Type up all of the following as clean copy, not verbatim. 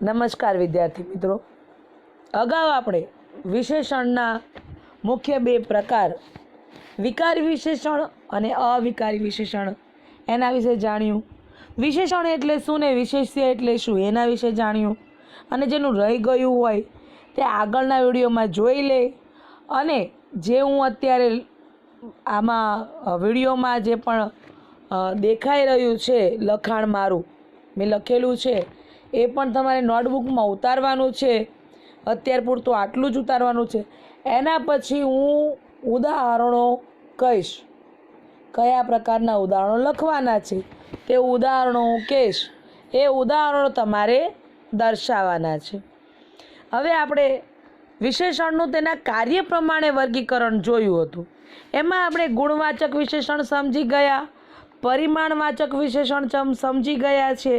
નમસ્કાર વિદ્યાર્થી મિત્રો, અગાઉ આપણે વિશેષણના મુખ્ય બે પ્રકાર વિકારી વિશેષણ અને અવિકારી વિશેષણ એના વિશે જાણ્યું. વિશેષણ એટલે શું ને વિશેષ્ય એટલે શું એના વિશે જાણ્યું. અને જેનું રહી ગયું હોય તે આગળના વિડીયોમાં જોઈ લે. અને જે હું અત્યારે આમાં વિડીયોમાં જે પણ દેખાઈ રહ્યું છે લખાણ મારું મેં લખેલું છે એ પણ તમારે નોટબુકમાં ઉતારવાનું છે. અત્યાર પૂરતું આટલું જ ઉતારવાનું છે. એના પછી હું ઉદાહરણો કહીશ, કયા પ્રકારના ઉદાહરણો લખવાના છે તે ઉદાહરણો હું કહીશ. એ ઉદાહરણો તમારે દર્શાવવાના છે. હવે આપણે વિશેષણનું તેના કાર્ય પ્રમાણે વર્ગીકરણ જોયું હતું. એમાં આપણે ગુણવાચક વિશેષણ સમજી ગયા, પરિમાણવાચક વિશેષણ સમજી ગયા છે,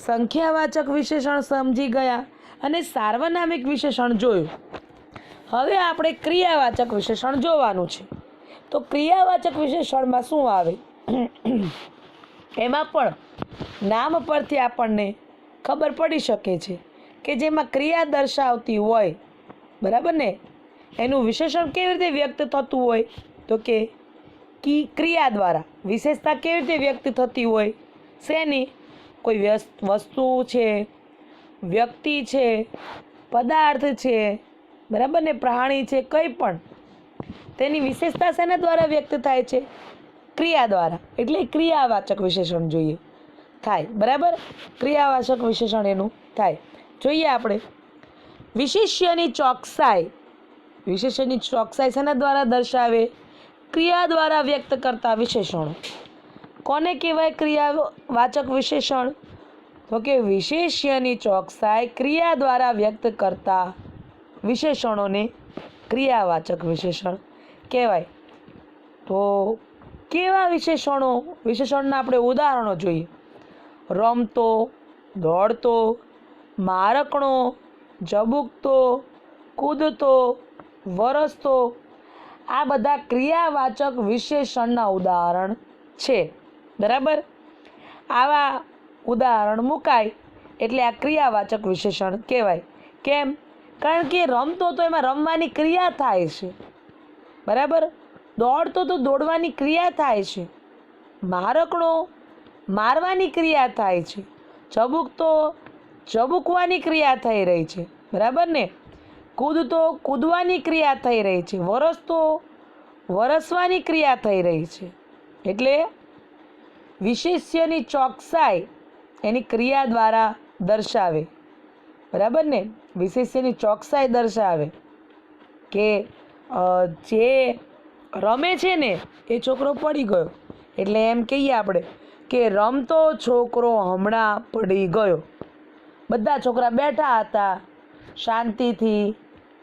સંખ્યાવાચક વિશેષણ સમજી ગયા અને સાર્વનામિક વિશેષણ જોયું. હવે આપણે ક્રિયાવાચક વિશેષણ જોવાનું છે. તો ક્રિયાવાચક વિશેષણમાં શું આવે એમાં પણ નામ પરથી આપણને ખબર પડી શકે છે કે જેમાં ક્રિયા દર્શાવતી હોય, બરાબર ને, એનું વિશેષણ કેવી રીતે વ્યક્ત થતું હોય તો કે ક્રિયા દ્વારા. વિશેષતા કેવી રીતે વ્યક્ત થતી હોય, શેની? કોઈ વસ્તુ છે, વ્યક્તિ છે, પદાર્થ છે, બરાબર ને, પ્રાણી છે, કંઈ પણ તેની વિશેષતા શેના દ્વારા વ્યક્ત થાય છે? ક્રિયા દ્વારા. એટલે ક્રિયાવાચક વિશેષણ જોઈએ થાય, બરાબર. ક્રિયાવાચક વિશેષણ એનું થાય. જોઈએ આપણે વિશેષ્યની ચોકસાઈ. વિશેષ્યની ચોકસાઈ શેના દ્વારા દર્શાવે? ક્રિયા દ્વારા વ્યક્ત કરતા વિશેષણો. કોને કહેવાય ક્રિયાવાચક વિશેષણ? તો કે વિશેષ્યની ચોકસાઈ ક્રિયા દ્વારા વ્યક્ત કરતા વિશેષણોને ક્રિયાવાચક વિશેષણ કહેવાય. તો કેવા વિશેષણો? વિશેષણના આપણે ઉદાહરણો જોઈએ. રમતો, દોડતો, મારકણો, ઝબૂકતો, કૂદતો, વરસતો, આ બધા ક્રિયાવાચક વિશેષણના ઉદાહરણ છે, બરાબર. આવા ઉદાહરણ મુકાય એટલે આ ક્રિયાવાચક વિશેષણ કહેવાય. કેમ? કારણ કે રમતો તો એમાં રમવાની ક્રિયા થાય છે, બરાબર. દોડતો તો દોડવાની ક્રિયા થાય છે. મારકણો મારવાની ક્રિયા થાય છે. ઝબૂકતો ઝબૂકવાની ક્રિયા થઈ રહી છે, બરાબર ને. કૂદતો કૂદવાની ક્રિયા થઈ રહી છે. વરસતો વરસવાની ક્રિયા થઈ રહી છે. એટલે વિશેષ્યની ચોકસાઈ એની ક્રિયા દ્વારા દર્શાવે, બરાબર ને. વિશેષ્યની ચોકસાઈ દર્શાવે કે જે રમે છે ને એ છોકરો પડી ગયો, એટલે એમ કહીએ આપણે કે રમતો છોકરો હમણાં પડી ગયો. બધા છોકરા બેઠા હતા શાંતિથી,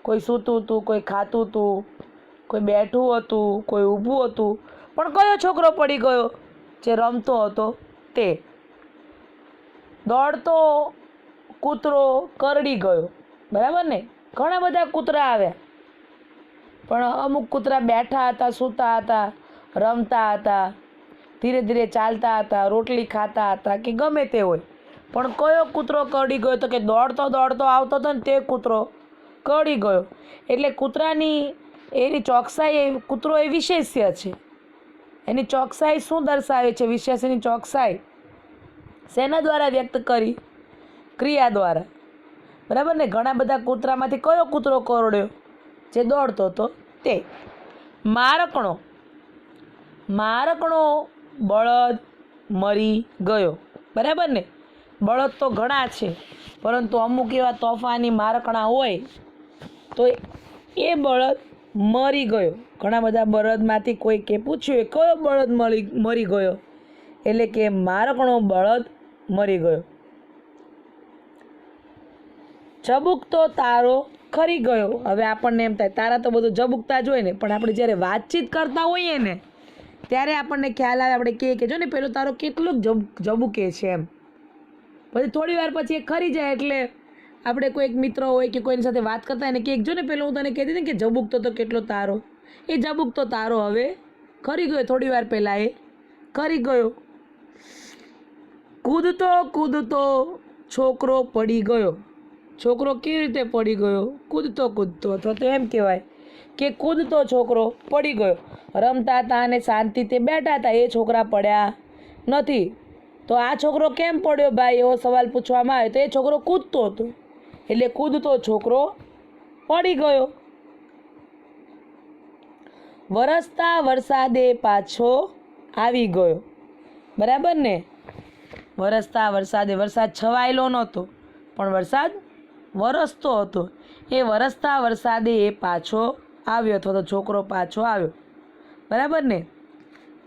કોઈ સૂતું હતું, કોઈ ખાતું હતું, કોઈ બેઠું હતું, કોઈ ઊભું હતું, પણ કયો છોકરો પડી ગયો? જે રમતો હતો તે. દોડતો કૂતરો કરડી ગયો, બરાબર ને. ઘણા બધા કૂતરા આવ્યા, પણ અમુક કૂતરા બેઠા હતા, સૂતા હતા, રમતા હતા, ધીરે ધીરે ચાલતા હતા, રોટલી ખાતા હતા કે ગમે તે હોય. પણ કયો કૂતરો કરડી ગયો? તો કે દોડતો દોડતો આવતો હતો ને તે કૂતરો કરડી ગયો. એટલે કૂતરાની એની ચોકસાઈ, કૂતરો એ વિશેષ્ય છે. એની ચોકસાઈ શું દર્શાવે છે? વિશેષ્યની ચોકસાઈ શેના દ્વારા વ્યક્ત કરી? ક્રિયા દ્વારા, બરાબર ને. ઘણા બધા કૂતરામાંથી કયો કૂતરો કરડ્યો? જે દોડતો હતો તે. મારકણો મારકણો બળદ મરી ગયો, બરાબર ને. બળદ તો ઘણા છે, પરંતુ અમુક એવા તોફાની મારકણા હોય તો એ બળદ મરી ગયો. ઘણા બધા બળદમાંથી કોઈ કે પૂછ્યું કયો બળદ મરી ગયો, એટલે કે મારકણો બળદ મરી ગયો. ઝબૂકતો તારો ખરી ગયો. હવે આપણને એમ થાય તારા તો બધું ઝબૂકતા જ હોય ને, પણ આપણે જ્યારે વાતચીત કરતા હોઈએ ને ત્યારે આપણને ખ્યાલ આવે, આપણે કહીએ કે જો ને પેલો તારો કેટલુંક ઝબૂકે છે એમ. પછી થોડી વાર પછી એ ખરી જાય એટલે આપણે કોઈક મિત્ર હોય કે કોઈની સાથે વાત કરતા એને કે જો ને પેલો હું તને કહેતી હતી ને કે ઝબૂકતો તો કેટલો તારો, એ ઝબૂકતો તારો હવે ખરી ગયો. થોડી વાર પહેલાં એ ખરી ગયો. કૂદતો કૂદતો છોકરો પડી ગયો, છોકરો કેવી રીતે પડી ગયો? કૂદતો કૂદતો, અથવા તો એમ કહેવાય કે કૂદતો છોકરો પડી ગયો. રમતા હતા અને શાંતિથી બેઠા હતા, એ છોકરા પડ્યા નથી. તો આ છોકરો કેમ પડ્યો ભાઈ, એવો સવાલ પૂછવામાં આવે તો એ છોકરો કૂદતો હતો, એટલે કૂદતો છોકરો પડી ગયો. વરસતા વરસાદે પાછો આવી ગયો. બરાબર ને? વરસતા વરસાદે, વરસાદ છવાયેલો નહોતો પણ વરસાદ વરસતો હતો. એ વરસતા વરસાદે એ પાછો આવ્યો, અથવા તો છોકરો પાછો આવ્યો. બરાબર ને?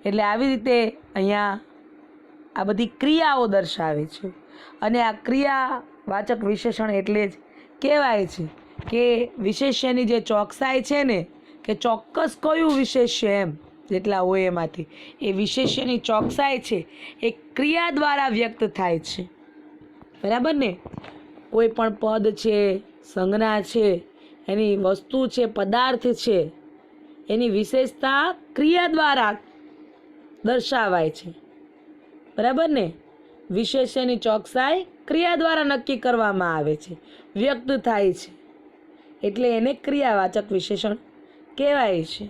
એટલે આવી રીતે અહીંયા આ બધી ક્રિયાઓ દર્શાવે છે. અને આ ક્રિયાવાચક વિશેષણ એટલે જ કહેવાય છે કે વિશેષ્યની જે ચોકસાઈ છે ને, કે ચોક્કસ કયું વિશેષ્ય એમ જેટલા હોય એમાંથી, એ વિશેષ્યની ચોકસાઈ છે એ ક્રિયા દ્વારા વ્યક્ત થાય છે. બરાબર ને? કોઈ પણ પદ છે, સંજ્ઞા છે, એની વસ્તુ છે, પદાર્થ છે, એની વિશેષતા ક્રિયા દ્વારા દર્શાવાય છે. બરાબર ને? વિશેષ્યની ચોકસાઈ ક્રિયા દ્વારા નક્કી કરવામાં આવે છે, વ્યક્ત થાય છે, એટલે એને ક્રિયાવાચક વિશેષણ કહેવાય છે.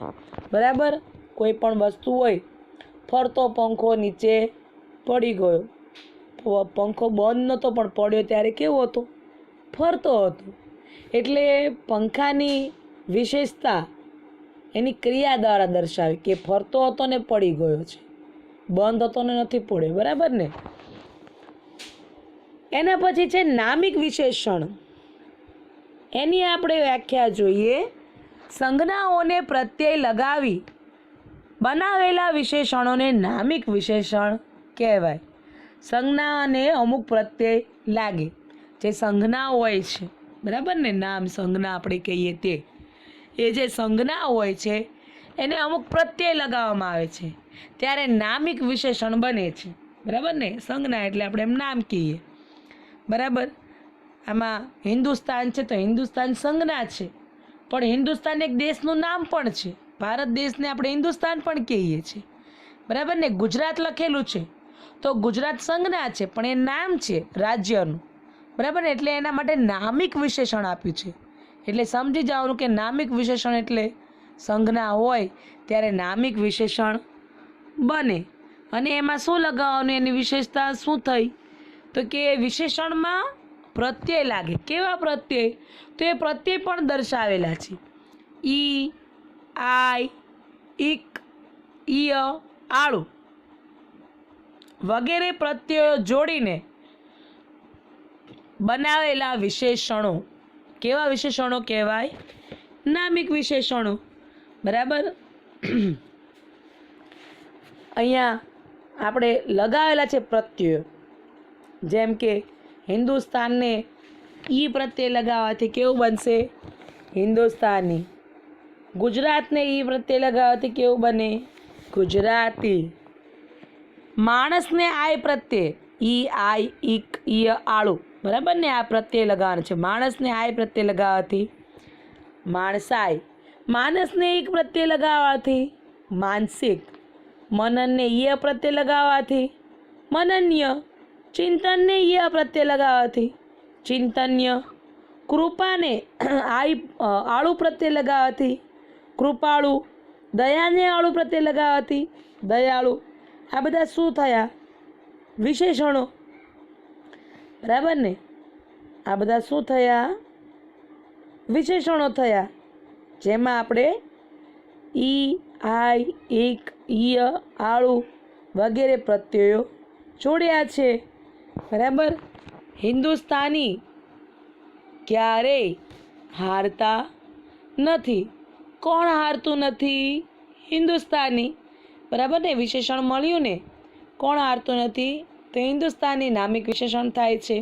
બરાબર? કોઈ પણ વસ્તુ હોય, ફરતો પંખો નીચે પડી ગયો, પંખો બંધ નહોતો પણ પડ્યો ત્યારે કેવો હતો? ફરતો હતો. એટલે પંખાની વિશેષતા એની ક્રિયા દ્વારા દર્શાવી કે ફરતો હતો ને પડી ગયો છે, બંધ હતો ને નથી પડ્યો. બરાબર ને? એના પછી છે નામિક વિશેષણ. એની આપણે વ્યાખ્યા જોઈએ. સંજ્ઞાઓને પ્રત્યય લગાવી બનાવેલા વિશેષણોને નામિક વિશેષણ કહેવાય. સંજ્ઞાને અમુક પ્રત્યય લાગે, જે સંજ્ઞા હોય છે. બરાબર ને? નામ સંજ્ઞા આપણે કહીએ તે, એ જે સંજ્ઞા હોય છે એને અમુક પ્રત્યય લગાવવામાં આવે છે, ત્યારે નામિક વિશેષણ બને છે. બરાબર ને? સંજ્ઞા એટલે આપણે એમ નામ કહીએ. બરાબર? આમાં હિન્દુસ્તાન છે તો હિન્દુસ્તાન સંજ્ઞા છે, પણ હિન્દુસ્તાન એક દેશનું નામ પણ છે. ભારત દેશને આપણે હિન્દુસ્તાન પણ કહીએ છીએ. બરાબર ને? ગુજરાત લખેલું છે તો ગુજરાત સંજ્ઞા છે, પણ એ નામ છે રાજ્યનું. બરાબર ને? એટલે એના માટે નામિક વિશેષણ આપ્યું છે. એટલે સમજી જવાનું કે નામિક વિશેષણ એટલે સંજ્ઞા હોય ત્યારે નામિક વિશેષણ બને. અને એમાં શું લગાવવાનું, એની વિશેષતા શું થઈ? તો કે વિશેષણમાં પ્રત્યય લાગે. કેવા પ્રત્યય? તો એ પ્રત્યય પણ દર્શાવેલા છે. ઈ, આઈ, ઈક, ઈય, આળું વગેરે પ્રત્યયો જોડીને બનાવેલા વિશેષણો. કેવા વિશેષણો કહેવાય? નામિક વિશેષણો. બરાબર? અહીંયા આપણે લગાવેલા છે પ્રત્યયો. જેમ કે હિન્દુસ્તાનને ઈ પ્રત્યય લગાવવાથી કેવું બનશે? હિન્દુસ્તાની. ગુજરાતને ઈ પ્રત્યય લગાવવાથી કેવું બને? ગુજરાતી. માણસને આય પ્રત્યે, ઈ, આઈ, ઈક, ઈય, આળું. બરાબર ને? આ પ્રત્યય લગાવવાનું છે. માણસને આય પ્રત્યય લગાવવાથી માણસાઈ. માનસને ઈક પ્રત્યય લગાવવાથી માનસિક. મનનને ઈય પ્રત્યય લગાવવાથી મનન્ય. ચિંતનને ઈય પ્રત્યય લગાવવાથી ચિંતન્ય. કૃપાને આળુ પ્રત્યય લગાવવાથી કૃપાળુ. દયાને આળુ પ્રત્યય લગાવવાથી દયાળુ. આ બધા શું થયા? વિશેષણો. બરાબર ને? આ બધા શું થયા? વિશેષણો થયા, જેમાં આપણે ઈ, આઈ, ઈક, ઈય, આળુ વગેરે પ્રત્યયો જોડ્યા છે. બરાબર? હિન્દુસ્તાની ક્યારેય હારતા નથી. કોણ હારતું નથી? હિન્દુસ્તાની. બરાબર ને? વિશેષણ મળ્યું ને. કોણ હારતું નથી? તો હિન્દુસ્તાની નામિક વિશેષણ થાય છે.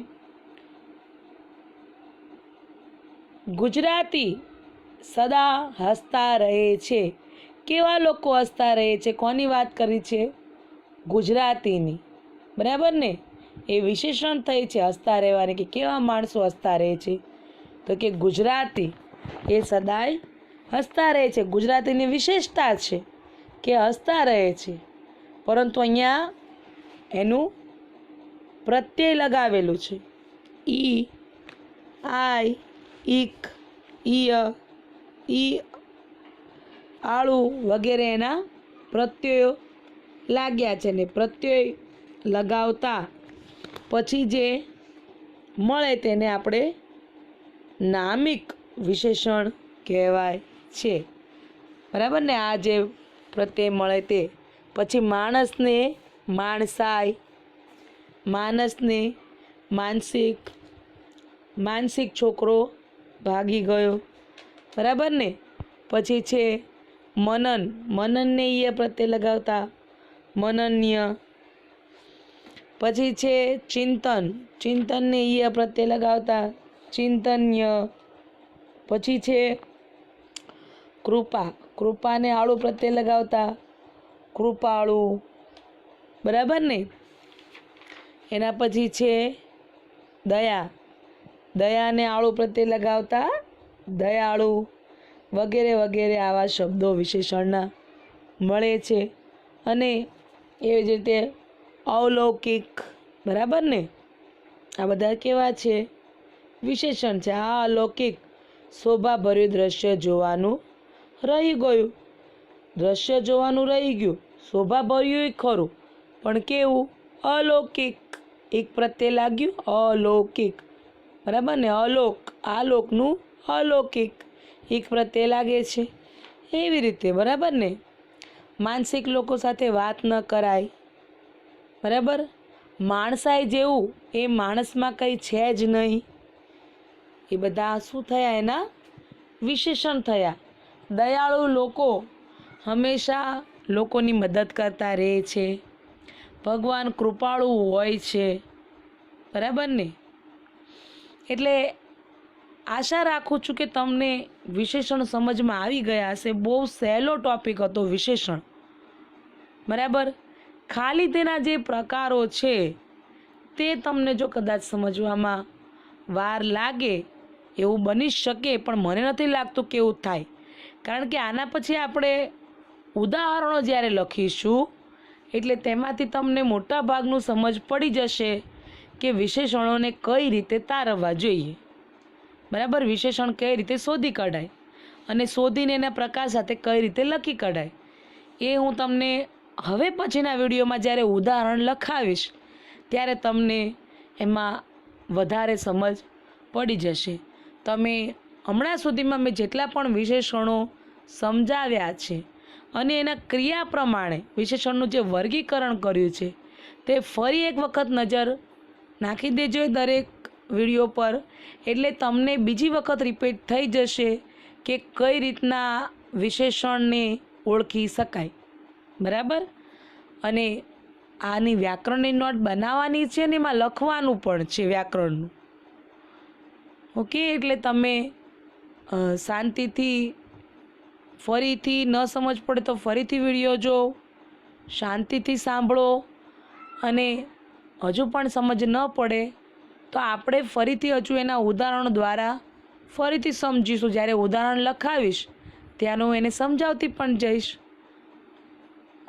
ગુજરાતી સદા હસતા રહે છે. કેવા લોકો હસતા રહે છે? કોની વાત કરી છે? ગુજરાતીની. બરાબર ને? એ વિશેષણ થઈ છે હસતા રહેવાની, કે કેવા માણસો હસતા રહે છે? તો કે ગુજરાતી એ સદાય હસતા રહે છે. ગુજરાતીની વિશેષતા છે કે હસતા રહે છે, પરંતુ અહીંયા એનું પ્રત્યય લગાવેલું છે. ઈ, આય, ઈક, ઈય, ઈ, આળું વગેરે એના પ્રત્યયો લાગ્યા છે ને પ્રત્યય લગાવતા પછી જે મળે તેને આપણે નામિક વિશેષણ કહેવાય છે, બરાબર ને? આ જે પ્રત્યય મળે તે પછી માણસને માણસાઈ, માનસને માનસિક, માનસિક છોકરો ભાગી ગયો, બરાબર ને? પછી છે મનન, મનનને ય પ્રત્યય લગાવતા મનન્ય. પછી છે ચિંતન, ચિંતનને ય પ્રત્યય લગાવતા ચિંતન્ય. પછી છે કૃપા, કૃપાને આળુ પ્રત્યય લગાવતા કૃપાળુ, બરાબર ને? એના પછી છે દયા, દયાને આળુ પ્રત્યય લગાવતા દયાળુ વગેરે વગેરે આવા શબ્દો વિશેષણના મળે છે. અને એવી જ રીતે અલૌકિક, બરાબર ને? આ બધા કેવા છે? વિશેષણ છે. આ અલૌકિક શોભાભર્યું દ્રશ્ય જોવાનું રહી ગયું, દ્રશ્ય જોવાનું રહી ગયું, શોભાભર્યું ખરું પણ કેવું? અલૌકિક. એક પ્રત્યય લાગ્યું અલૌકિક, બરાબર ને? અલોક, આલોકનું અલૌકિક એક પ્રત્યય લાગે છે. એવી રીતે, બરાબર ને? માનસિક લોકો સાથે વાત ન કરાય, બરાબર? માણસાઈ જેવું એ માણસમાં કંઈ છે જ નહીં. એ બધા શું થયા? એના વિશેષણ થયા. દયાળુ લોકો હંમેશા લોકોની મદદ કરતા રહે છે. ભગવાન કૃપાળુ હોય છે, બરાબર ને? એટલે આશા રાખું છું કે તમને વિશેષણ સમજમાં આવી ગયા હશે. બહુ સહેલો ટોપિક હતો વિશેષણ, બરાબર? ખાલી તેના જે પ્રકારો છે તે તમને જો કદાચ સમજવામાં વાર લાગે એવું બની શકે, પણ મને નથી લાગતું કે એવું થાય, કારણ કે આના પછી આપણે ઉદાહરણો જ્યારે લખીશું એટલે તેમાંથી તમને મોટા ભાગનું સમજ પડી જશે કે વિશેષણોને કઈ રીતે તારવવા જોઈએ, બરાબર? વિશેષણ કઈ રીતે શોધી કઢાય અને શોધીને એના પ્રકાર સાથે કઈ રીતે લખી કઢાય એ હું તમને હવે પછીના વિડીયોમાં જ્યારે ઉદાહરણ લખાવીશ ત્યારે તમને એમાં વધારે સમજ પડી જશે. તમે હમણાં સુધીમાં મેં જેટલા પણ વિશેષણો સમજાવ્યા છે અને એના ક્રિયા પ્રમાણે વિશેષણનું જે વર્ગીકરણ કર્યું છે તે ફરી એક વખત નજર નાખી દેજો દરેક વિડીયો પર, એટલે તમને બીજી વખત રિપીટ થઈ જશે કે કઈ રીતના વિશેષણને ઓળખી શકાય, બરાબર? અને આની વ્યાકરણની નોટ બનાવવાની છે ને એમાં લખવાનું પણ છે વ્યાકરણનું. ઓકે, એટલે તમે શાંતિથી ફરીથી ન સમજ પડે તો ફરીથી વિડીયો જો, શાંતિથી સાંભળો, અને હજુ પણ સમજ ન પડે તો આપણે ફરીથી હજુ એના ઉદાહરણો દ્વારા ફરીથી સમજીશું. જ્યારે ઉદાહરણ લખાવીશ ત્યારે હું એને સમજાવતી પણ જઈશ.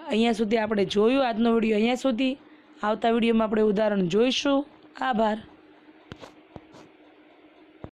અહીંયા સુધી આપણે જોયું આજનો વિડીયો, અહીંયા સુધી. આવતા વિડીયોમાં આપણે ઉદાહરણ જોઈશું. આભાર.